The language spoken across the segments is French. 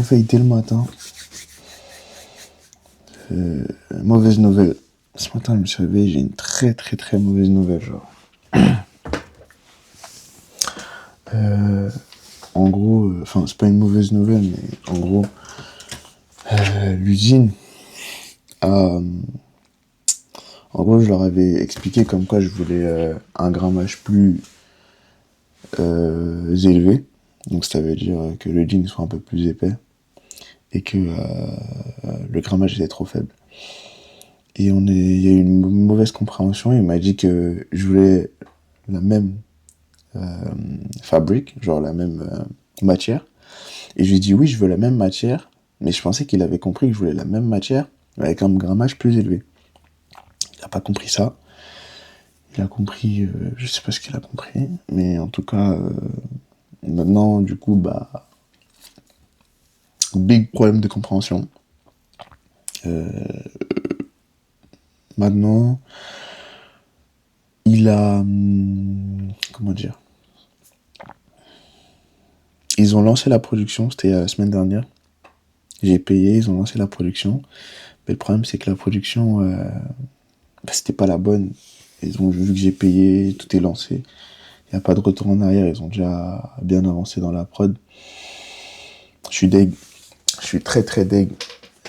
réveille dès le matin. Mauvaise nouvelle. Ce matin, je me suis réveillé, j'ai une très très très mauvaise nouvelle, genre. Euh, En gros, enfin, c'est pas une mauvaise nouvelle, mais en gros, l'usine a... En gros, je leur avais expliqué comme quoi je voulais un grammage plus élevé. Donc, ça veut dire que le jean soit un peu plus épais et que le grammage était trop faible. Et il y a eu une mauvaise compréhension. Il m'a dit que je voulais la même fabrique, genre la même matière. Et je lui ai dit oui, je veux la même matière, mais je pensais qu'il avait compris que je voulais la même matière avec un grammage plus élevé. Il n'a pas compris ça. Il a compris, je sais pas ce qu'il a compris, mais en tout cas, maintenant, du coup, bah, big problème de compréhension. Maintenant, il a, comment dire, ils ont lancé la production, c'était la semaine dernière. J'ai payé, ils ont lancé la production. Mais le problème, c'est que la production, bah, c'était pas la bonne. Ils ont vu que j'ai payé, tout est lancé. Il n'y a pas de retour en arrière, ils ont déjà bien avancé dans la prod. Je suis deg. Je suis très très deg.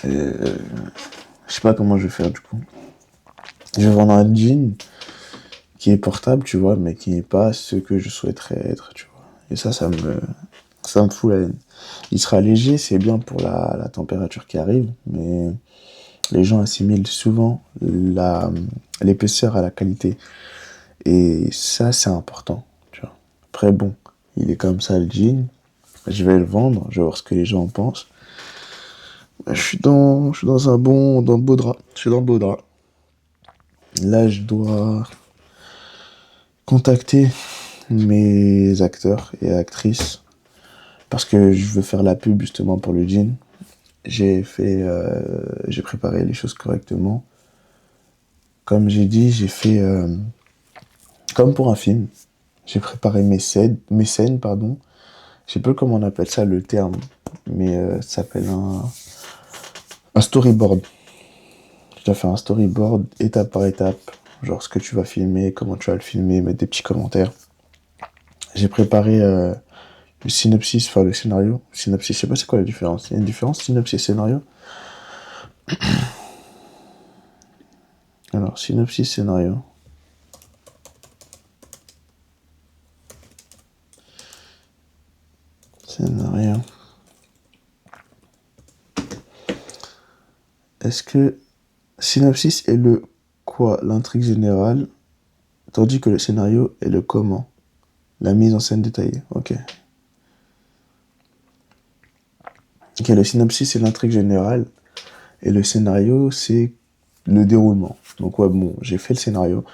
Je sais pas comment je vais faire du coup. Je vais vendre un jean qui est portable, tu vois, mais qui n'est pas ce que je souhaiterais être, tu vois. Et ça me fout la haine. Il sera léger, c'est bien pour la température qui arrive, mais les gens assimilent souvent l'épaisseur à la qualité. Et ça, c'est important, tu vois. Après, bon, il est comme ça le jean. Je vais le vendre, je vais voir ce que les gens en pensent. Je suis dans dans le beau drap. Je suis dans le beau drap. Là, je dois contacter mes acteurs et actrices parce que je veux faire la pub justement pour le jean. J'ai préparé les choses correctement. Comme j'ai dit, j'ai fait comme pour un film. J'ai préparé mes scènes, pardon. Je sais pas comment on appelle ça le terme, mais ça s'appelle un storyboard. Je dois faire un storyboard étape par étape, genre ce que tu vas filmer, comment tu vas le filmer, mettre des petits commentaires. J'ai préparé le synopsis, enfin le scénario. Synopsis, je sais pas c'est quoi la différence. Il y a une différence, synopsis, scénario. Alors, synopsis, scénario. Scénario. Est-ce que synopsis est le quoi, l'intrigue générale, tandis que le scénario est le comment, la mise en scène détaillée. Ok. Ok, le synopsis c'est l'intrigue générale et le scénario c'est le déroulement. Donc ouais, bon, j'ai fait le scénario,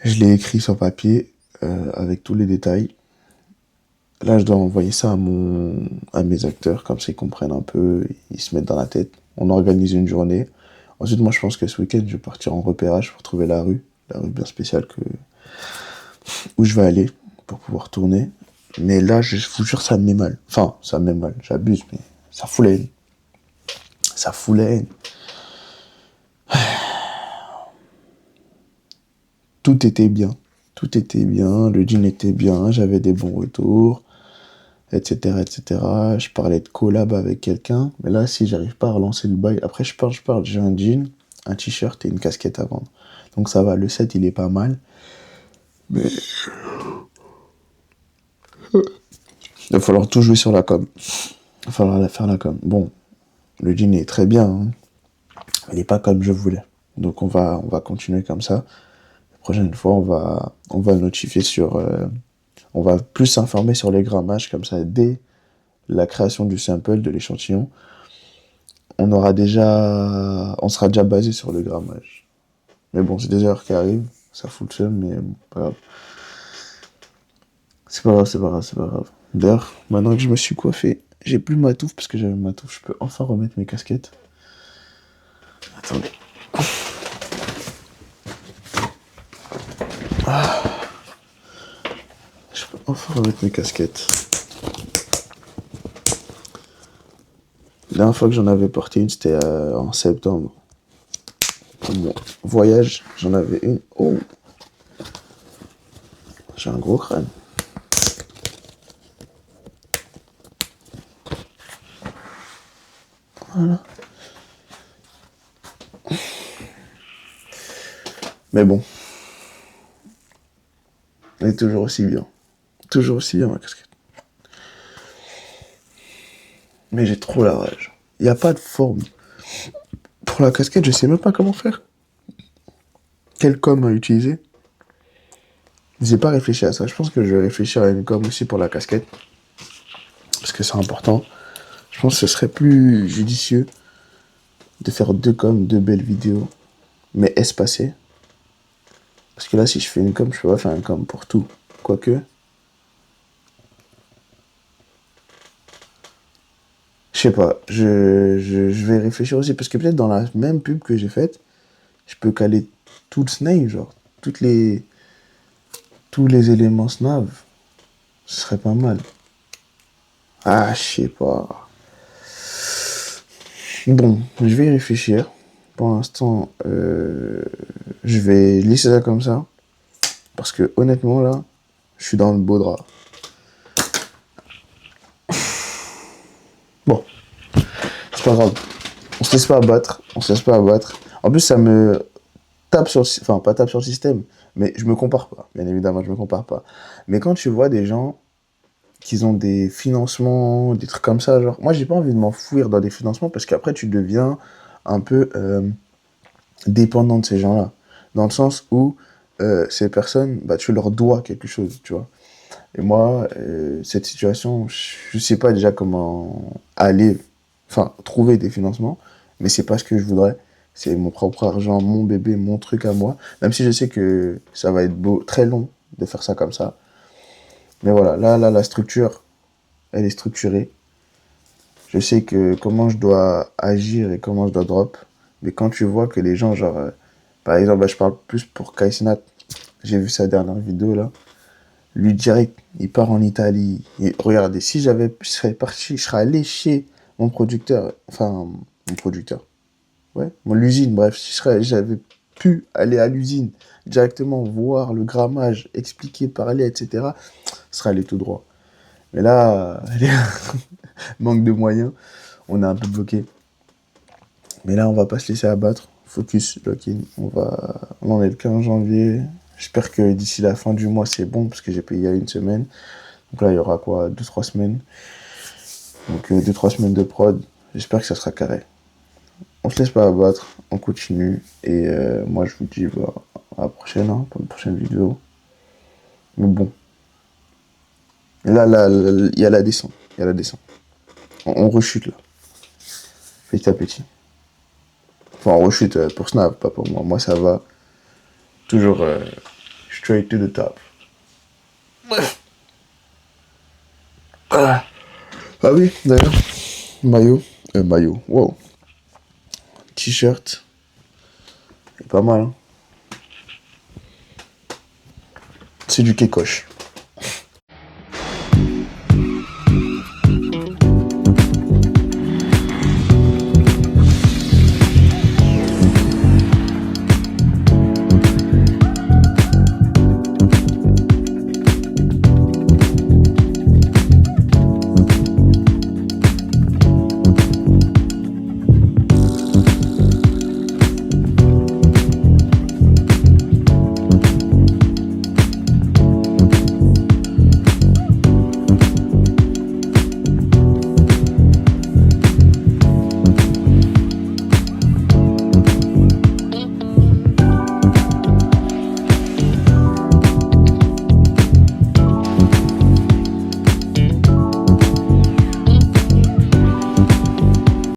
je l'ai écrit sur papier avec tous les détails. Là, je dois envoyer ça à mes acteurs, comme ça ils comprennent un peu, ils se mettent dans la tête. On organise une journée. Ensuite, moi, je pense que ce week-end, je vais partir en repérage pour trouver la rue bien spéciale où je vais aller pour pouvoir tourner. Mais là, je vous jure, ça me met mal. Enfin, ça me met mal, j'abuse, mais ça fout la haine. Ça fout la haine. Tout était bien. Tout était bien, le jean était bien, j'avais des bons retours, etc., etc. Je parlais de collab avec quelqu'un, mais là, si j'arrive pas à relancer le bail, après, je parle, j'ai un jean, un t-shirt et une casquette à vendre. Donc ça va, le set, il est pas mal, mais il va falloir tout jouer sur la com. Il va falloir la faire la com. Bon, le jean est très bien, hein. Il est pas comme je voulais. Donc on va continuer comme ça. La prochaine fois, on va notifier on va plus s'informer sur les grammages, comme ça, dès la création du sample, de l'échantillon, on sera déjà basé sur le grammage. Mais bon, c'est des erreurs qui arrivent, ça fout le seum, mais bon, pas grave. C'est pas grave, c'est pas grave, c'est pas grave. D'ailleurs, maintenant que je me suis coiffé, j'ai plus ma touffe, parce que j'avais ma touffe, je peux enfin remettre mes casquettes. Attendez. Je peux enfin remettre mes casquettes. La dernière fois que j'en avais porté une, c'était en septembre. Pour mon voyage, j'en avais une. Oh, j'ai un gros crâne. Voilà. Mais bon, elle est toujours aussi bien. Toujours aussi bien, ma casquette. Mais j'ai trop la rage. Il n'y a pas de forme. Pour la casquette, je sais même pas comment faire. Quelle com à utiliser. J'ai pas réfléchi à ça. Je pense que je vais réfléchir à une com aussi pour la casquette. Parce que c'est important. Je pense que ce serait plus judicieux de faire deux coms, deux belles vidéos, mais espacées. Parce que là, si je fais une com, je peux pas faire une com pour tout. Quoique, je sais pas. Je vais réfléchir aussi. Parce que peut-être dans la même pub que j'ai faite, je peux caler tout le Snave, genre. Tous les éléments Snave. Ce serait pas mal. Ah, je sais pas. Bon, je vais y réfléchir. Pour l'instant, je vais laisser ça comme ça. Parce que honnêtement, là, je suis dans le beau drap. Bon, c'est pas grave. On se laisse pas abattre. On se laisse pas abattre. En plus, ça me tape sur le... Enfin, pas tape sur le système, mais je me compare pas. Bien évidemment, je me compare pas. Mais quand tu vois des gens qui ont des financements, des trucs comme ça, genre... Moi, j'ai pas envie de m'enfouir dans des financements parce qu'après, tu deviens un peu dépendant de ces gens-là. Dans le sens où ces personnes, bah, tu leur dois quelque chose, tu vois. Et moi, cette situation, je sais pas déjà comment aller, enfin, trouver des financements, mais c'est pas ce que je voudrais. C'est mon propre argent, mon bébé, mon truc à moi. Même si je sais que ça va être beau, très long de faire ça comme ça. Mais voilà, là, la structure, elle est structurée. Je sais que comment je dois agir et comment je dois drop. Mais quand tu vois que les gens, genre, par exemple, bah, je parle plus pour Kaisenat. J'ai vu sa dernière vidéo là. Lui direct, il part en Italie. Et regardez, si je serais parti, je serais allé chez mon producteur, enfin, mon producteur, ouais, l'usine, bref, j'avais pu aller à l'usine, directement voir le grammage, expliquer, parler, etc., ce serait allé tout droit. Mais là, manque de moyens, on est un peu bloqué. Mais là, on va pas se laisser abattre. Focus, lock-in. On en est le 15 janvier. J'espère que d'ici la fin du mois, c'est bon, parce que j'ai payé il y a une semaine. Donc là, il y aura quoi, 2-3 semaines. Donc 2-3 semaines de prod. J'espère que ça sera carré. On se laisse pas abattre, on continue. Et moi, je vous dis bah, à la prochaine, hein, pour une prochaine vidéo. Mais bon. Là, il y a la descente. Il y a la descente. On rechute là. Petit à petit. Enfin, on rechute pour Snap, pas pour moi. Moi, ça va. Toujours straight to the top. Bref. Ah, ah oui, d'ailleurs. Maillot. Wow. T-shirt. C'est pas mal, hein. C'est du Kekosh.